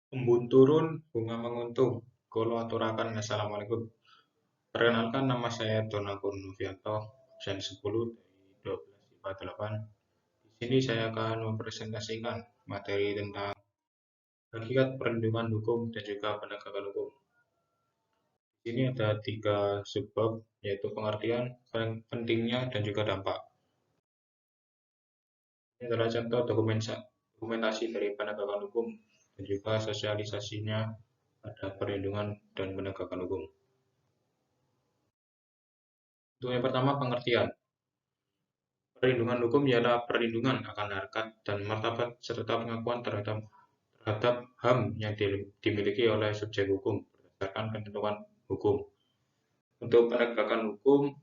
Embun turun, bunga menguntung. Kulo aturaken assalamualaikum. Perkenalkan nama saya Donakur Novianto, absen 10 dari 12 IPA 8. Di sini saya akan mempresentasikan materi tentang hakikat perlindungan hukum dan juga penegakan hukum. Di sini ada 3 subbab, yaitu pengertian, pentingnya, dan juga dampak. Ini adalah contoh dokumentasi dari penegakan hukum dan juga sosialisasinya pada perlindungan dan penegakan hukum. Untuk yang pertama, pengertian. Perlindungan hukum ialah perlindungan akan harkat dan martabat serta pengakuan terhadap HAM yang dimiliki oleh subjek hukum berdasarkan ketentuan hukum. Untuk penegakan hukum,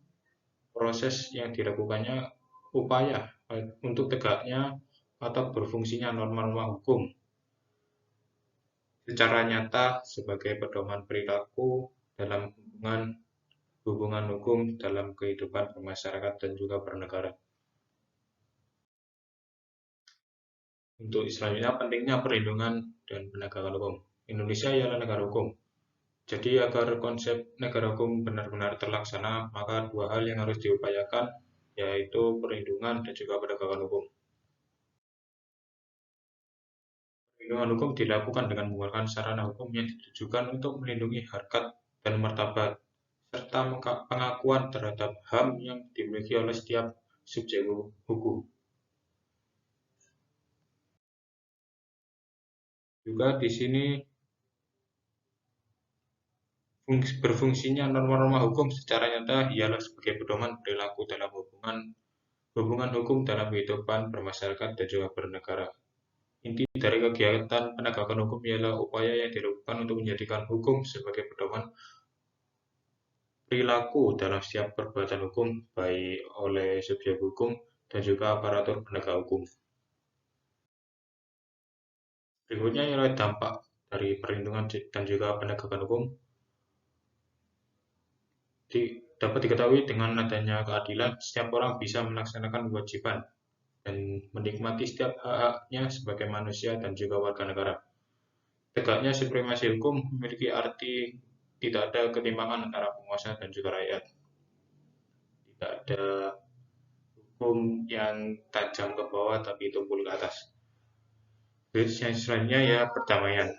proses yang dilakukannya upaya untuk tegaknya atau berfungsinya norma-norma hukum secara nyata sebagai pedoman perilaku dalam hubungan hukum dalam kehidupan bermasyarakat dan juga bernegara. Untuk selanjutnya, pentingnya perlindungan dan penegakan hukum. Indonesia ialah negara hukum. Jadi agar konsep negara hukum benar-benar terlaksana, maka 2 hal yang harus diupayakan, yaitu perlindungan dan juga penegakan hukum. Perlindungan hukum dilakukan dengan menggunakan sarana hukum yang ditujukan untuk melindungi harkat dan martabat, serta pengakuan terhadap HAM yang dimiliki oleh setiap subjek hukum. Juga di sini berfungsinya norma-norma hukum secara nyata ialah sebagai pedoman perilaku dalam hubungan hukum dalam kehidupan bermasyarakat dan juga bernegara. Inti dari kegiatan penegakan hukum ialah upaya yang dilakukan untuk menjadikan hukum sebagai pedoman perilaku dalam setiap perbuatan hukum, baik oleh subjek hukum dan juga aparatur penegak hukum. Berikutnya ialah dampak dari perlindungan dan juga penegakan hukum. Dapat diketahui dengan adanya keadilan, setiap orang bisa melaksanakan kewajiban dan menikmati setiap hak-haknya sebagai manusia dan juga warga negara. Tegaknya supremasi hukum memiliki arti tidak ada ketimpangan antara penguasa dan juga rakyat. Tidak ada hukum yang tajam ke bawah tapi tumpul ke atas. Yang selanjutnya ya perdamaian,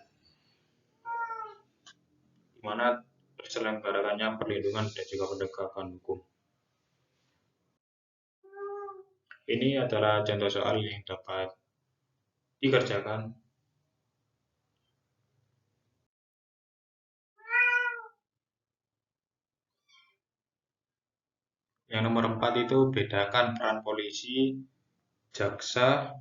di mana terselenggarakannya perlindungan dan juga penegakan hukum. Ini adalah contoh soal yang dapat dikerjakan. Yang nomor 4 itu bedakan peran polisi, jaksa,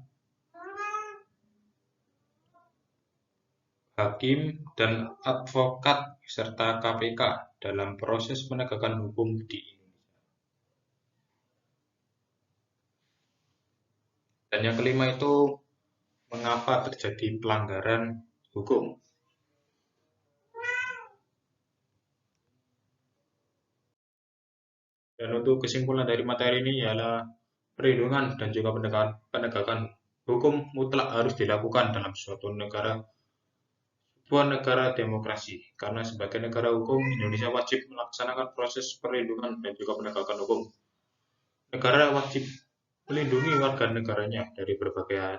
hakim, dan advokat serta KPK dalam proses penegakan hukum di Indonesia. Dan yang kelima itu mengapa terjadi pelanggaran hukum. Dan untuk kesimpulan dari materi ini ialah perlindungan dan juga penegakan hukum mutlak harus dilakukan dalam suatu negara, sebuah negara demokrasi. Karena sebagai negara hukum, Indonesia wajib melaksanakan proses perlindungan dan juga penegakan hukum. Negara wajib melindungi warga negaranya dari berbagai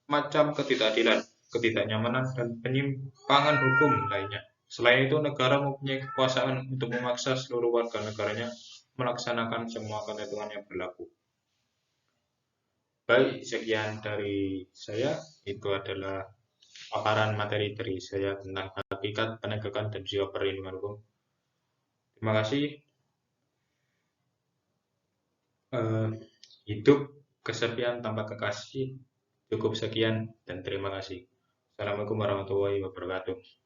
macam ketidakadilan, ketidaknyamanan, dan penyimpangan hukum lainnya. Selain itu, negara mempunyai kekuasaan untuk memaksa seluruh warga negaranya melaksanakan semua ketentuan yang berlaku. Baik, sekian dari saya. Itu adalah paparan materi dari saya tentang hakikat penegakan dan juga perlindungan hukum. Terima kasih. Hidup kesepian tanpa kekasih. Cukup sekian dan terima kasih. Assalamualaikum warahmatullahi wabarakatuh.